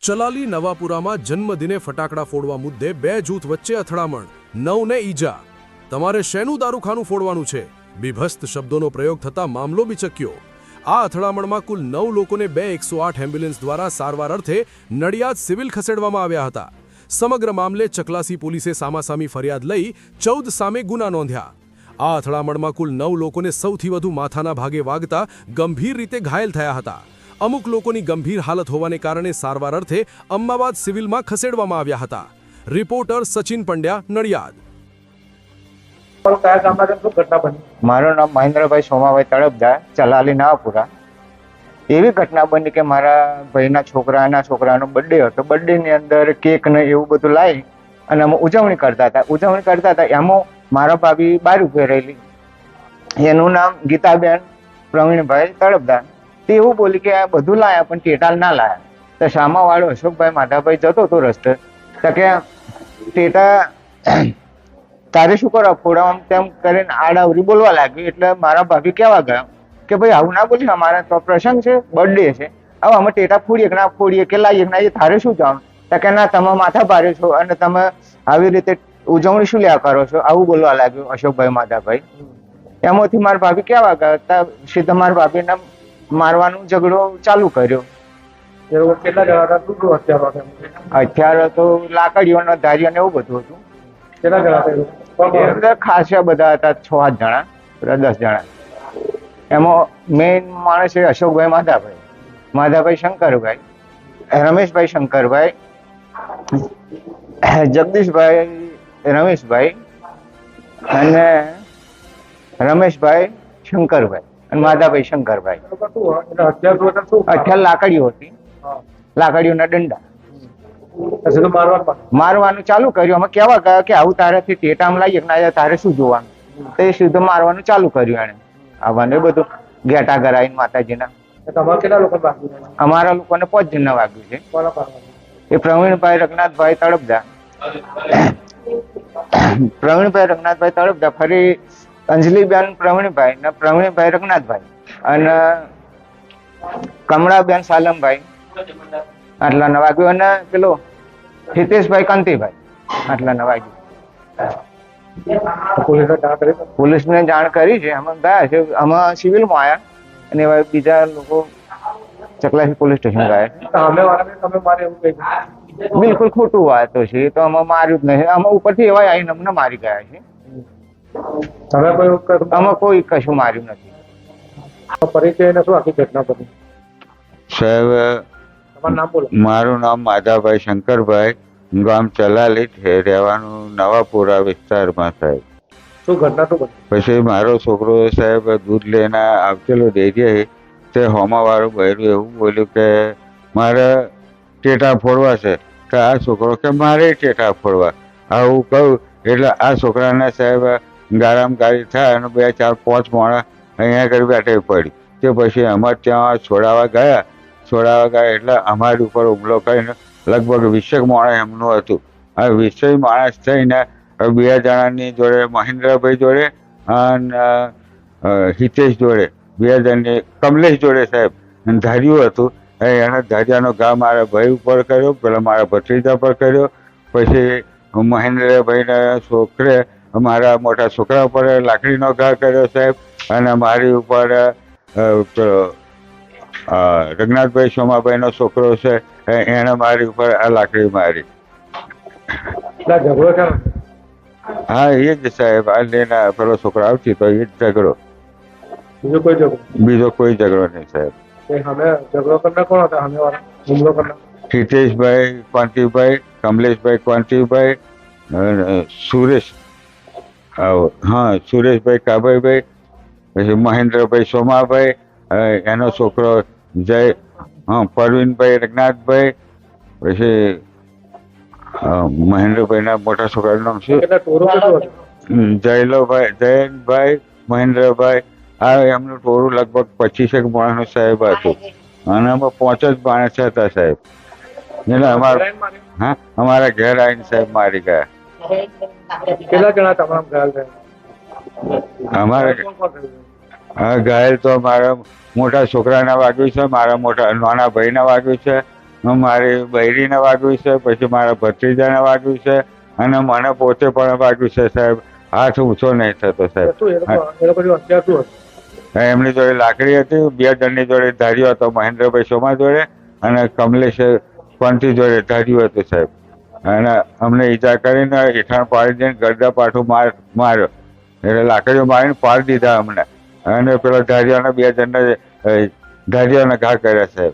ચલાલી નવાપુરામાં જન્મદિને ફટાકડા ફોડવા મુદ્દે બે જૂથ વચ્ચે અથડામણ, 9ને ઈજા. તમારે શેનું દારૂખાનું ફોડવાનું છે? બીભત્સ શબ્દોનો પ્રયોગ થતા મામલો બિચક્યો. આ અથડામણમાં કુલ 9 લોકોને 108 એમ્બ્યુલન્સ દ્વારા સારવાર અર્થે નડિયાદ સિવિલ ખસેડવામાં આવ્યા હતા. સમગ્ર મામલે ચકલાસી પોલીસે સામાસામી ફરિયાદ લઈ 14 સામે ગુના નોંધ્યા. આ અથડામણમાં કુલ 9 લોકોને સૌથી વધુ માથાના ભાગે વાગતા ગંભીર રીતે ઘાયલ થયા હતા. અમુક લોકોની ગંભીર હાલત હોવાને કારણે સારવાર અર્થે અમદાવાદ સિવિલમાં ખસેડવામાં આવ્યા હતા. રિપોર્ટર સચિન પંડ્યા, નડિયાદ. મારું નામ મહેન્દ્રભાઈ સોમાભાઈ તળપદા, ચલાલી નવાપુરા. એવી ઘટના બની કે મારા ભાઈના છોકરાનો બર્થડે હતો. બર્થડેની અંદર કેક ને એવું બધું લાવી અને અમે ઉજવણી કરતા હતા. એમાં મારા ભાભી બાર ઉભી રહેલી, એનું નામ ગીતાબેન પ્રવીણભાઈ તળપદા. તે એવું બોલી કે આ બધું લાયા પણ ટેટાલ ના લાયા. તો સામાવાળો અશોકભાઈ માધાભાઈ જતો હતો રસ્તે, તો કે ટેટા તારે શું કરો ફોડામ તેમ કરીને આડાવરી બોલવા લાગ્યું. એટલે મારા ભાભી કહેવા ગયા કે ભાઈ આવું ના બોલી, અમારા તો પ્રસંગ છે, બર્થડે છે, હવે અમે ટેટા ફોડીએ કે ના ફોડીએ કે લાવીએ કે ના, એ તારે શું જવાનું? તો કે ના, તમે માથા ભારે છો અને તમે આવી રીતે ઉજવણી શું લ્યા કરો છો, આવું બોલવા લાગ્યું અશોકભાઈ માધાભાઈ. એમાંથી મારા ભાભી કહેવા ગયા, સીધા મારા ભાભીને મારવાનું ઝઘડો ચાલુ કર્યો. હથિયારો તો લાકડીઓનો, ધારીઓ ને એવું બધું હતું. ખાસા બધા હતા, 6-8 જણા, 10 જણા. એમાં મેઇન માણસ છે અશોકભાઈ માધાભાઈ શંકરભાઈ, રમેશભાઈ શંકરભાઈ, જગદીશભાઈ રમેશભાઈ અને રમેશભાઈ શંકરભાઈ અને માધાભાઈ શંકરભાઈ. હથિયાર લાકડીઓ હતી, લાકડીઓના દંડા. મારવાનું ચાલુ કર્યું. અમે કેવા ગયા કે આવું તારાથી ટેટામ લાવીએ ના, તારે શું જોવાનું? તો એ સીધું મારવાનું ચાલુ કર્યું એને. આવવાનું એ બધું ઘેટા કરાવીને માતાજીના. અમારા લોકોને 5 જણને વાગ્યું છે. એ પ્રવીણભાઈ રઘનાથભાઈ તળપદા, ફરી અંજલીબેન પ્રવીણભાઈ ને પ્રવીણભાઈ રઘનાથભાઈ અને કમળાબેન સાલમભાઈ, આટલા વાગ્યું. અને પેલો હિતેશભાઈ કાંતિભાઈ, આટલા વાગ્યું. પોલીસને જાણ કરી છે, અમે ગયા છે, અમે સિવિલમાં આવ્યા અને એવા બીજા લોકો ચકલાસી પોલીસ સ્ટેશન ગયા. બિલકુલ ખોટું વાત છે, તો અમે માર્યું જ નહીં. અમે ઉપરથી એવા આવીને અમને મારી ગયા છે. અમે કોઈ કશું માર્યું નથી. સાહેબ, મારું નામ માધાભાઈ શંકરભાઈ, ગામ ચલાલી, રહેવાનું નવાપુરા વિસ્તારમાં. સાહેબ, શું ઘટના તો બની? પછી મારો છોકરો સાહેબ દૂધ લઈને આવતેલો ડેરીએ, તે હોમાવાળું બહેરું એવું બોલ્યું કે મારે ટેટા ફોડવા છે. તો આ છોકરો કે મારે ટેટા ફોડવા, આવું કહું એટલે આ છોકરાને સાહેબ ગારામ ગાડી થાય અને 2, 4, 5 માણસ અહીંયા આગળ બેઠે પડી. તે પછી અમારે ત્યાં છોડાવવા ગયા એટલે અમારી ઉપર હુમલો કરીને લગભગ 20 માણસ એમનું હતું. આ 20 માણસ થઈને 2 જણાની જોડે મહેન્દ્રભાઈ જોડે અને હિતેશ જોડે, 2 જણની કમલેશ જોડે સાહેબ ધાર્યું હતું. એના ધાર્યાનો ઘા મારા ભાઈ ઉપર કર્યો, પેલા મારા ભત્રીજા પર કર્યો. પછી મહેન્દ્રભાઈના છોકરે મારા મોટા છોકરા ઉપર લાકડીનો ઘા કર્યો સાહેબ. અને મારી ઉપર રઘનાથભાઈ સોમાભાઈનો છોકરો છે, એને મારી ઉપર આ લાકડી મારી. હા, એ જ સાહેબ. આ લઈને પેલો છોકરો આવતી તો એ જ ઝઘડો, બીજો કોઈ ઝઘડો નહીં સાહેબ. હિતેશભાઈ ક્વાંતિભાઈ, કમલેશભાઈ ક્વાંતિભાઈ, સુરેશ, હા સુરેશભાઈ કાભાઈભાઈ, પછી મહેન્દ્રભાઈ સોમાભાઈ, એનો છોકરો જય, પરવીનભાઈ રઘનાથભાઈ, પછી મહેન્દ્રભાઈના મોટા છોકરાનું નામ શું? જયનભાઈ, મહેન્દ્રભાઈ. આ એમનું ટોળું લગભગ 25 માણસનું સાહેબ હતું અને આમાં 5 જ માણસ હતા સાહેબ. એટલે અમારા ઘેર આવીને સાહેબ મારી ગયા. કેટલા જણા તમામ ઘાયલ થયા? અમારા ઘાયલ તો મારા મોટા છોકરાના વાગ્યું છે, મારા નાના ભાઈના વાગ્યું છે મારી બૈરીને વાગ્યું છે, પછી મારા ભત્રીજાને વાગ્યું છે અને મને પોતે પણ વાગ્યું છે સાહેબ. હાથ ઊંચો નહીં થતો સાહેબ. શું એ લોકો જો હત્યા શું હતું? એમની જોડે લાકડી હતી, 2 જણની જોડે ધાર્યો હતો, મહેન્દ્રભાઈ સોમા જોડે અને કમલેશ પંથી જોડે ધાર્યું હતું સાહેબ. અને અમને ઈજા કરીને હેઠાણ પાડી દઈને ગરદા પાછું માર્યો, એટલે લાકડીઓ મારીને પાડી દીધા અમને. અને પેલા ધારિયાના 2 જણને ધારિયાના ઘા કર્યા સાહેબ.